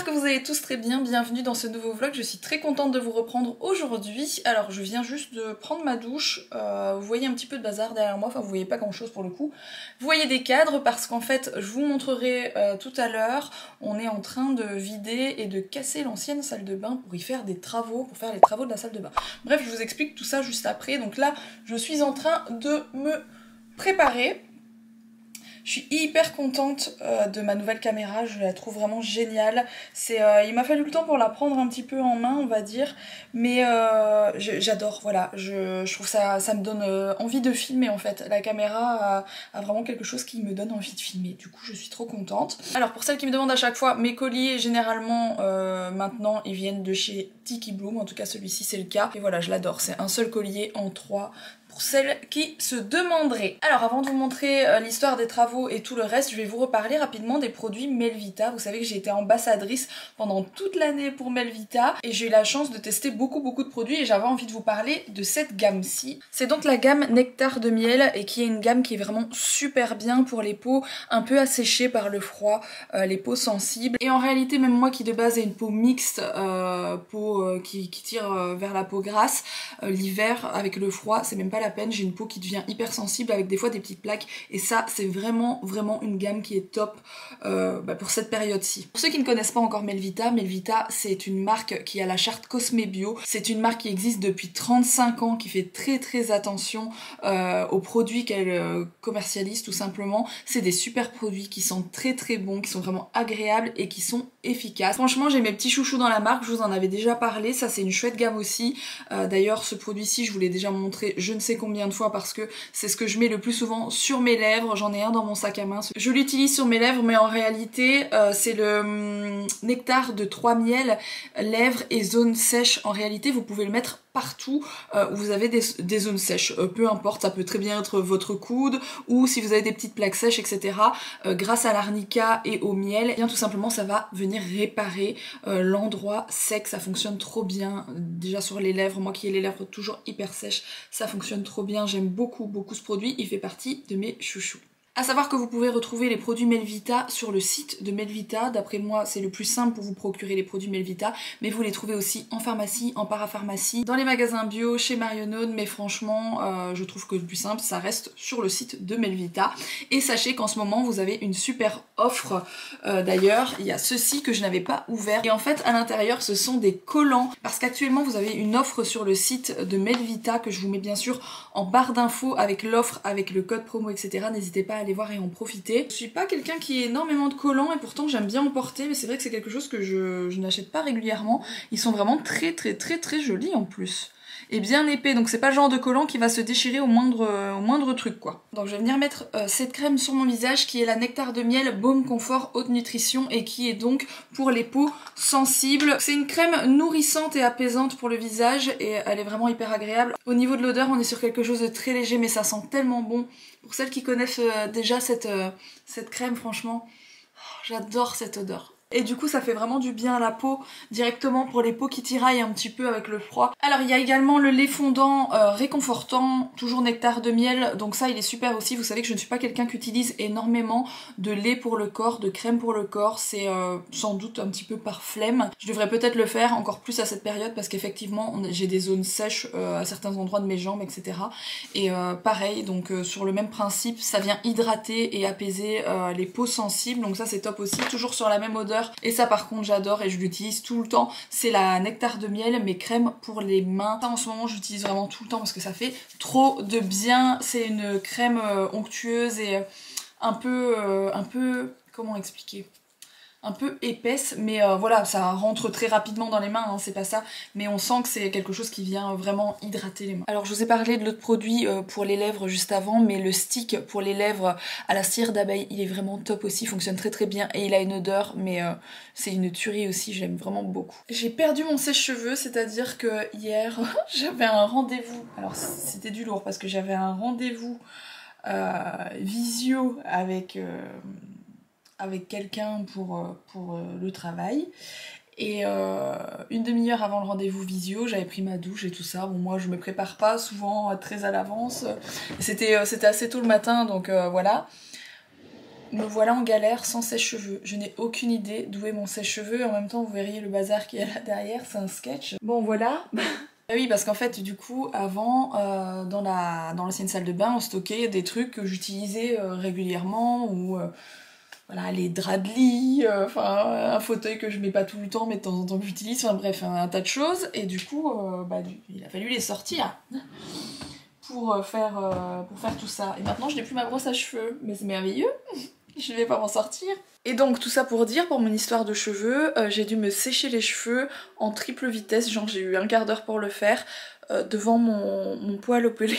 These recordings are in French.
J'espère que vous allez tous très bien, bienvenue dans ce nouveau vlog, je suis très contente de vous reprendre aujourd'hui. Alors je viens juste de prendre ma douche, vous voyez un petit peu de bazar derrière moi, enfin vous voyez pas grand chose pour le coup. Vous voyez des cadres parce qu'en fait je vous montrerai tout à l'heure, on est en train de vider et de casser l'ancienne salle de bain pour y faire des travaux, pour faire les travaux de la salle de bain. Bref, je vous explique tout ça juste après, donc là je suis en train de me préparer. Je suis hyper contente de ma nouvelle caméra, je la trouve vraiment géniale. Il m'a fallu le temps pour la prendre un petit peu en main, on va dire, mais j'adore, voilà. Je trouve ça me donne envie de filmer en fait. La caméra a vraiment quelque chose qui me donne envie de filmer, du coup je suis trop contente. Alors pour celles qui me demandent à chaque fois, mes colliers généralement maintenant ils viennent de chez Tiki Bloom, en tout cas celui-ci c'est le cas. Et voilà, je l'adore, c'est un seul collier en 3. Pour celles qui se demanderaient. Alors avant de vous montrer l'histoire des travaux et tout le reste, je vais vous reparler rapidement des produits Melvita. Vous savez que j'ai été ambassadrice pendant toute l'année pour Melvita et j'ai eu la chance de tester beaucoup de produits et j'avais envie de vous parler de cette gamme-ci. C'est donc la gamme Nectar de miel et qui est une gamme qui est vraiment super bien pour les peaux un peu asséchées par le froid, les peaux sensibles. Et en réalité même moi qui de base ai une peau mixte, qui tire vers la peau grasse, l'hiver avec le froid c'est même pas la peine, j'ai une peau qui devient hyper sensible avec des fois des petites plaques et ça c'est vraiment une gamme qui est top pour cette période-ci. Pour ceux qui ne connaissent pas encore Melvita, Melvita c'est une marque qui a la charte Cosme Bio, c'est une marque qui existe depuis 35 ans, qui fait très attention aux produits qu'elle commercialise tout simplement. C'est des super produits qui sont très bons, qui sont vraiment agréables et qui sont efficaces. Franchement j'ai mes petits chouchous dans la marque, je vous en avais déjà parlé, ça c'est une chouette gamme aussi. D'ailleurs ce produit-ci je vous l'ai déjà montré je ne sais combien de fois parce que c'est ce que je mets le plus souvent sur mes lèvres, j'en ai un dans mon sac à main. Je l'utilise sur mes lèvres mais en réalité c'est le nectar de 3 miels, lèvres et zones sèches. En réalité vous pouvez le mettre partout où vous avez des zones sèches, peu importe, ça peut très bien être votre coude ou si vous avez des petites plaques sèches etc. Grâce à l'arnica et au miel, eh bien tout simplement ça va venir réparer l'endroit sec, ça fonctionne trop bien. Déjà sur les lèvres, moi qui ai les lèvres toujours hyper sèches, ça fonctionne trop bien, j'aime beaucoup ce produit, il fait partie de mes chouchous. A savoir que vous pouvez retrouver les produits Melvita sur le site de Melvita. D'après moi, c'est le plus simple pour vous procurer les produits Melvita, mais vous les trouvez aussi en pharmacie, en parapharmacie, dans les magasins bio, chez Marionode, mais franchement, je trouve que le plus simple, ça reste sur le site de Melvita. Et sachez qu'en ce moment, vous avez une super offre. D'ailleurs, il y a ceci que je n'avais pas ouvert. Et en fait, à l'intérieur, ce sont des collants, parce qu'actuellement, vous avez une offre sur le site de Melvita, que je vous mets bien sûr en barre d'infos avec l'offre, avec le code promo, etc. N'hésitez pas à aller voir et en profiter. Je suis pas quelqu'un qui ait énormément de collants et pourtant j'aime bien en porter, mais c'est vrai que c'est quelque chose que je n'achète pas régulièrement. Ils sont vraiment très jolis en plus. Et bien épais, donc c'est pas le genre de collant qui va se déchirer au moindre truc quoi. Donc je vais venir mettre cette crème sur mon visage qui est la Nectar de miel Baume Confort Haute Nutrition et qui est donc pour les peaux sensibles. C'est une crème nourrissante et apaisante pour le visage et elle est vraiment hyper agréable. Au niveau de l'odeur, on est sur quelque chose de très léger mais ça sent tellement bon. Pour celles qui connaissent déjà cette crème, franchement, j'adore cette odeur. Et du coup ça fait vraiment du bien à la peau, directement pour les peaux qui tiraillent un petit peu avec le froid. Alors il y a également le lait fondant réconfortant, toujours nectar de miel, donc ça il est super aussi. Vous savez que je ne suis pas quelqu'un qui utilise énormément de lait pour le corps, de crème pour le corps, c'est sans doute un petit peu par flemme. Je devrais peut-être le faire encore plus à cette période parce qu'effectivement j'ai des zones sèches à certains endroits de mes jambes etc. Et pareil, donc sur le même principe, ça vient hydrater et apaiser les peaux sensibles, donc ça c'est top aussi, toujours sur la même odeur. Et ça par contre j'adore et je l'utilise tout le temps, c'est la Nectar de miel mais crème pour les mains. Ça en ce moment j'utilise vraiment tout le temps parce que ça fait trop de bien. C'est une crème onctueuse et un peu comment expliquer, un peu épaisse, mais voilà, ça rentre très rapidement dans les mains, hein, c'est pas ça, mais on sent que c'est quelque chose qui vient vraiment hydrater les mains. Alors je vous ai parlé de l'autre produit pour les lèvres juste avant, mais le stick pour les lèvres à la cire d'abeille, il est vraiment top aussi, il fonctionne très bien et il a une odeur, mais c'est une tuerie aussi, j'aime vraiment beaucoup. J'ai perdu mon sèche-cheveux, c'est-à-dire que hier j'avais un rendez-vous, alors c'était du lourd parce que j'avais un rendez-vous visio avec quelqu'un pour le travail et une demi-heure avant le rendez-vous visio j'avais pris ma douche et tout ça. Bon moi je me prépare pas souvent très à l'avance, c'était assez tôt le matin donc voilà. Me voilà en galère sans sèche-cheveux. Je n'ai aucune idée d'où est mon sèche-cheveux. En même temps, vous verriez le bazar qui est là derrière, c'est un sketch. Bon, voilà. Ah oui, parce qu'en fait, du coup, avant, dans l'ancienne salle de bain, on stockait des trucs que j'utilisais régulièrement, ou voilà, les draps de lit, enfin, un fauteuil que je mets pas tout le temps, mais de temps en temps que j'utilise, enfin bref, un tas de choses. Et du coup, il a fallu les sortir pour faire tout ça. Et maintenant, je n'ai plus ma brosse à cheveux, mais c'est merveilleux. Je ne vais pas m'en sortir. Et donc tout ça pour dire, pour mon histoire de cheveux, j'ai dû me sécher les cheveux en triple vitesse, genre j'ai eu un quart d'heure pour le faire, devant mon poêle au pelé.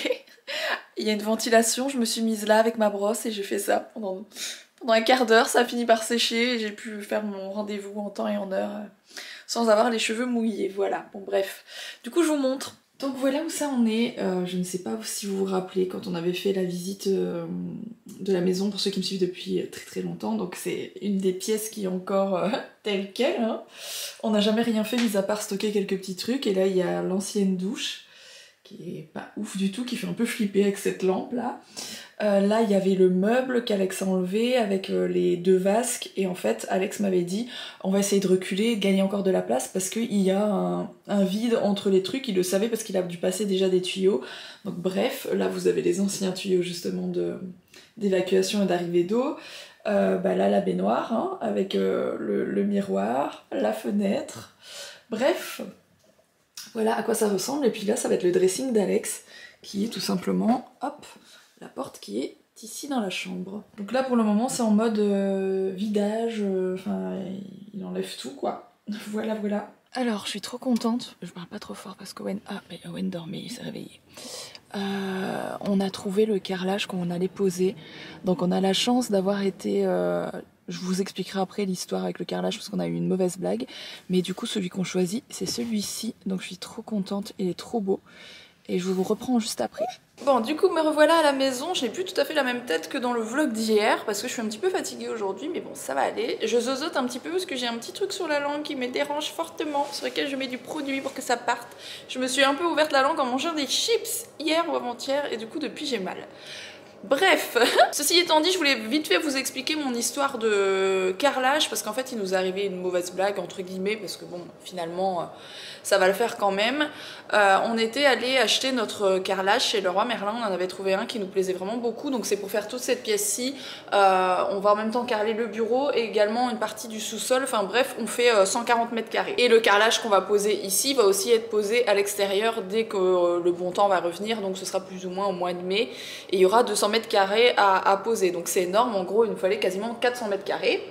Il y a une ventilation, je me suis mise là avec ma brosse et j'ai fait ça pendant un quart d'heure, ça a fini par sécher et j'ai pu faire mon rendez-vous en temps et en heure sans avoir les cheveux mouillés, voilà. Bon bref, du coup je vous montre. Donc voilà où ça en est. Je ne sais pas si vous vous rappelez quand on avait fait la visite de la maison, pour ceux qui me suivent depuis très très longtemps, donc c'est une des pièces qui est encore telle quelle, hein. On n'a jamais rien fait mis à part stocker quelques petits trucs, et là il y a l'ancienne douche qui est pas ouf du tout, qui fait un peu flipper avec cette lampe là. Là il y avait le meuble qu'Alex a enlevé avec les deux vasques, et en fait Alex m'avait dit on va essayer de reculer, de gagner encore de la place parce qu'il y a un vide entre les trucs. Il le savait parce qu'il a dû passer déjà des tuyaux. Donc bref, là vous avez les anciens tuyaux justement d'évacuation et d'arrivée d'eau. Là la baignoire hein, avec le miroir, la fenêtre, bref, voilà à quoi ça ressemble. Et puis là ça va être le dressing d'Alex qui est tout simplement, hop, la porte qui est ici dans la chambre. Donc là pour le moment c'est en mode vidage, enfin il enlève tout quoi. Voilà voilà. Alors je suis trop contente, je parle pas trop fort parce qu'Owen dormait, il s'est réveillé. On a trouvé le carrelage qu'on allait poser, donc on a la chance d'avoir été... je vous expliquerai après l'histoire avec le carrelage parce qu'on a eu une mauvaise blague, mais du coup celui qu'on choisit c'est celui-ci, donc je suis trop contente, il est trop beau. Et je vous reprends juste après. Bon, du coup, me revoilà à la maison. Je n'ai plus tout à fait la même tête que dans le vlog d'hier parce que je suis un petit peu fatiguée aujourd'hui, mais bon, ça va aller. Je zozote un petit peu parce que j'ai un petit truc sur la langue qui me dérange fortement, sur lequel je mets du produit pour que ça parte. Je me suis un peu ouverte la langue en mangeant des chips hier ou avant-hier, et du coup, depuis, j'ai mal. Bref, ceci étant dit, je voulais vite fait vous expliquer mon histoire de carrelage parce qu'en fait il nous est arrivé une mauvaise blague entre guillemets parce que bon finalement ça va le faire quand même. On était allé acheter notre carrelage chez Leroy Merlin, on en avait trouvé un qui nous plaisait vraiment beaucoup, donc c'est pour faire toute cette pièce-ci. On va en même temps carreler le bureau et également une partie du sous-sol, enfin bref on fait 140 mètres carrés. Et le carrelage qu'on va poser ici va aussi être posé à l'extérieur dès que le bon temps va revenir, donc ce sera plus ou moins au mois de mai, et il y aura 200 mètres carrés à poser, donc c'est énorme, en gros il nous fallait quasiment 400 mètres carrés.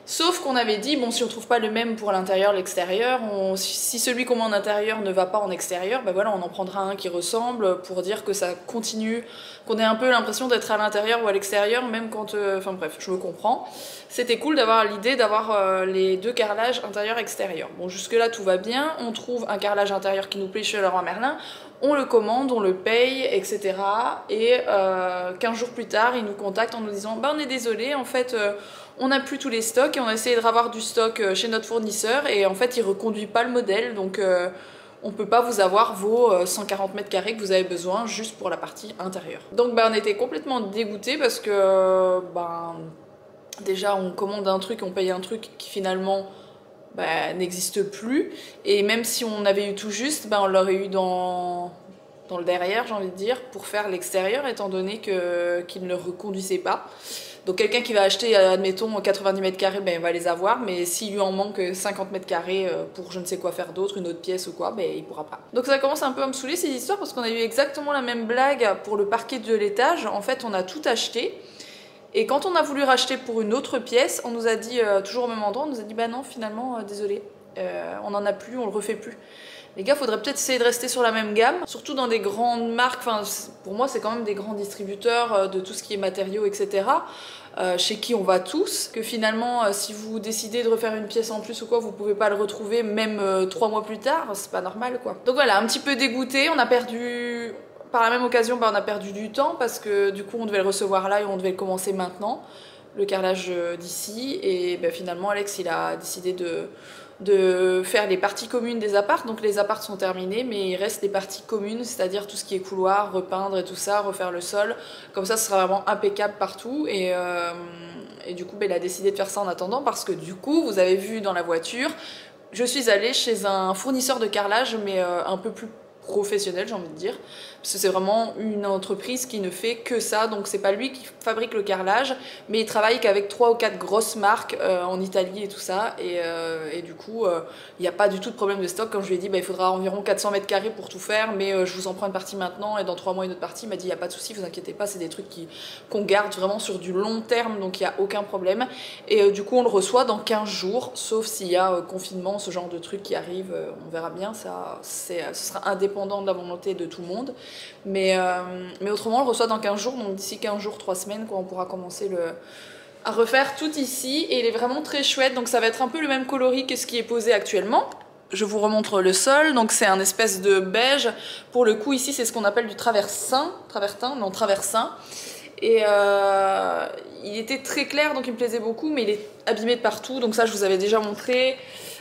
Sauf qu'on avait dit, bon si on trouve pas le même pour l'intérieur, l'extérieur, si celui qu'on met en intérieur ne va pas en extérieur, ben voilà on en prendra un qui ressemble pour dire que ça continue, qu'on ait un peu l'impression d'être à l'intérieur ou à l'extérieur, même quand, enfin bref, je me comprends. C'était cool d'avoir l'idée d'avoir les deux carrelages intérieur-extérieur. Bon jusque là tout va bien, on trouve un carrelage intérieur qui nous plaît chez Leroy Merlin, on le commande, on le paye, etc. Et 15 jours plus tard, ils nous contactent en nous disant bah on est désolé, en fait on n'a plus tous les stocks et on a essayé de ravoir du stock chez notre fournisseur et en fait il reconduit pas le modèle, donc on peut pas vous avoir vos 140 mètres carrés que vous avez besoin juste pour la partie intérieure. Donc on était complètement dégoûtés parce que déjà on commande un truc, on paye un truc qui finalement n'existe plus, et même si on avait eu tout juste, on l'aurait eu dans le derrière, j'ai envie de dire, pour faire l'extérieur, étant donné qu'il ne le reconduisait pas. Donc quelqu'un qui va acheter, admettons, 90 mètres carrés, va les avoir, mais s'il lui en manque 50 mètres carrés pour je ne sais quoi faire d'autre, une autre pièce ou quoi, il pourra pas. Donc ça commence un peu à me saouler ces histoires, parce qu'on a eu exactement la même blague pour le parquet de l'étage. En fait, on a tout acheté, et quand on a voulu racheter pour une autre pièce, on nous a dit, toujours au même endroit, on nous a dit non, finalement, désolé, on n'en a plus, on le refait plus. Les gars, faudrait peut-être essayer de rester sur la même gamme, surtout dans des grandes marques, enfin pour moi c'est quand même des grands distributeurs de tout ce qui est matériaux, etc. Chez qui on va tous, que finalement si vous décidez de refaire une pièce en plus ou quoi, vous pouvez pas le retrouver même 3 mois plus tard, c'est pas normal quoi. Donc voilà, un petit peu dégoûté, on a perdu... Par la même occasion, on a perdu du temps parce que du coup on devait le recevoir là et on devait le commencer maintenant, le carrelage d'ici, et finalement Alex il a décidé de faire les parties communes des apparts, donc les apparts sont terminés, mais il reste des parties communes, c'est-à-dire tout ce qui est couloir, repeindre et tout ça, refaire le sol, comme ça ce sera vraiment impeccable partout, et Et du coup il a décidé de faire ça en attendant parce que du coup vous avez vu dans la voiture, je suis allée chez un fournisseur de carrelage mais un peu plus professionnel, j'ai envie de dire, parce que c'est vraiment une entreprise qui ne fait que ça, donc c'est pas lui qui fabrique le carrelage, mais il travaille qu'avec 3 ou 4 grosses marques en Italie et tout ça, et du coup il n'y a pas du tout de problème de stock. Quand je lui ai dit il faudra environ 400 mètres carrés pour tout faire, mais je vous en prends une partie maintenant et dans 3 mois une autre partie, il m'a dit il n'y a pas de souci, vous inquiétez pas, c'est des trucs qu'on garde vraiment sur du long terme, donc il n'y a aucun problème. Et du coup on le reçoit dans 15 jours, sauf s'il y a confinement, ce genre de truc qui arrive, on verra bien, ce sera indépendant de la volonté de tout le monde, mais autrement on le reçoit dans 15 jours, donc d'ici 15 jours, 3 semaines on pourra commencer à refaire tout ici, et il est vraiment très chouette, donc ça va être un peu le même coloris que ce qui est posé actuellement. Je vous remontre le sol, donc c'est un espèce de beige, pour le coup ici c'est ce qu'on appelle du travertin, et il était très clair donc il me plaisait beaucoup, mais il est abîmé de partout, donc ça je vous avais déjà montré.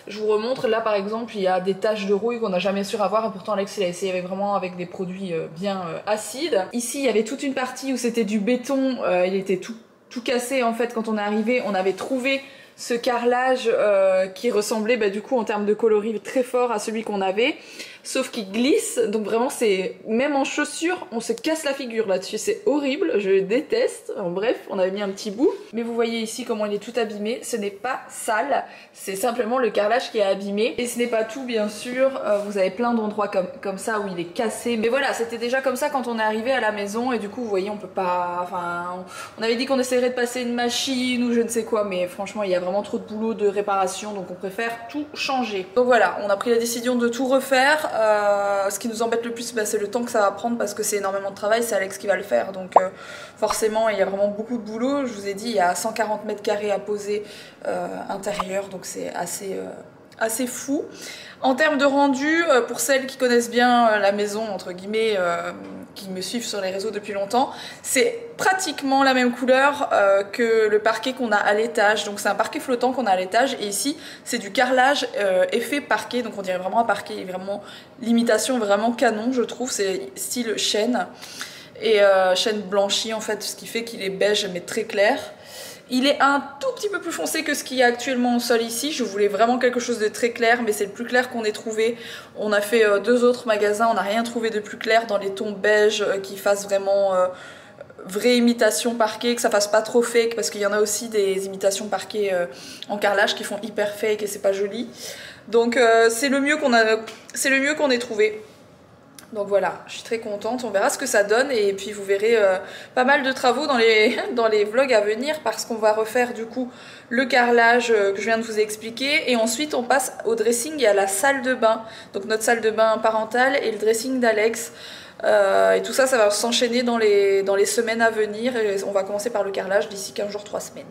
Je vous remontre, là par exemple il y a des taches de rouille qu'on n'a jamais su avoir, et pourtant Alex il a essayé vraiment avec des produits bien acides. Ici il y avait toute une partie où c'était du béton, il était tout cassé en fait. Quand on est arrivé, on avait trouvé ce carrelage qui ressemblait du coup en termes de coloris très fort à celui qu'on avait, sauf qu'il glisse, donc vraiment c'est, même en chaussures on se casse la figure là-dessus, c'est horrible, je déteste. En bref, on avait mis un petit bout, mais vous voyez ici comment il est tout abîmé, ce n'est pas sale, c'est simplement le carrelage qui est abîmé. Et ce n'est pas tout bien sûr, vous avez plein d'endroits comme ça où il est cassé, mais voilà, c'était déjà comme ça quand on est arrivé à la maison, et du coup vous voyez on peut pas, enfin on avait dit qu'on essaierait de passer une machine ou je ne sais quoi, mais franchement il y a vraiment trop de boulot de réparation, donc on préfère tout changer. Donc voilà, on a pris la décision de tout refaire. Ce qui nous embête le plus, c'est le temps que ça va prendre, parce que c'est énormément de travail, c'est Alex qui va le faire, donc forcément il y a vraiment beaucoup de boulot. Je vous ai dit, il y a 140 mètres carrés à poser intérieur, donc c'est assez fou. En termes de rendu, pour celles qui connaissent bien la maison, entre guillemets, qui me suivent sur les réseaux depuis longtemps, c'est pratiquement la même couleur que le parquet qu'on a à l'étage. Donc c'est un parquet flottant qu'on a à l'étage, et ici c'est du carrelage effet parquet, donc on dirait vraiment un parquet, vraiment l'imitation vraiment canon je trouve, c'est style chêne, et chêne blanchi en fait, ce qui fait qu'il est beige mais très clair. Il est un tout petit peu plus foncé que ce qu'il y a actuellement au sol ici. Je voulais vraiment quelque chose de très clair, mais c'est le plus clair qu'on ait trouvé. On a fait 2 autres magasins, on n'a rien trouvé de plus clair dans les tons beige qui fassent vraiment vraie imitation parquet, que ça fasse pas trop fake, parce qu'il y en a aussi des imitations parquet en carrelage qui font hyper fake et c'est pas joli. Donc c'est le mieux qu'on ait trouvé. Donc voilà, je suis très contente, on verra ce que ça donne, et puis vous verrez pas mal de travaux dans les vlogs à venir, parce qu'on va refaire du coup le carrelage que je viens de vous expliquer, et ensuite on passe au dressing et à la salle de bain, donc notre salle de bain parentale et le dressing d'Alex. Et tout ça, ça va s'enchaîner dans les semaines à venir, et on va commencer par le carrelage d'ici 15 jours, 3 semaines.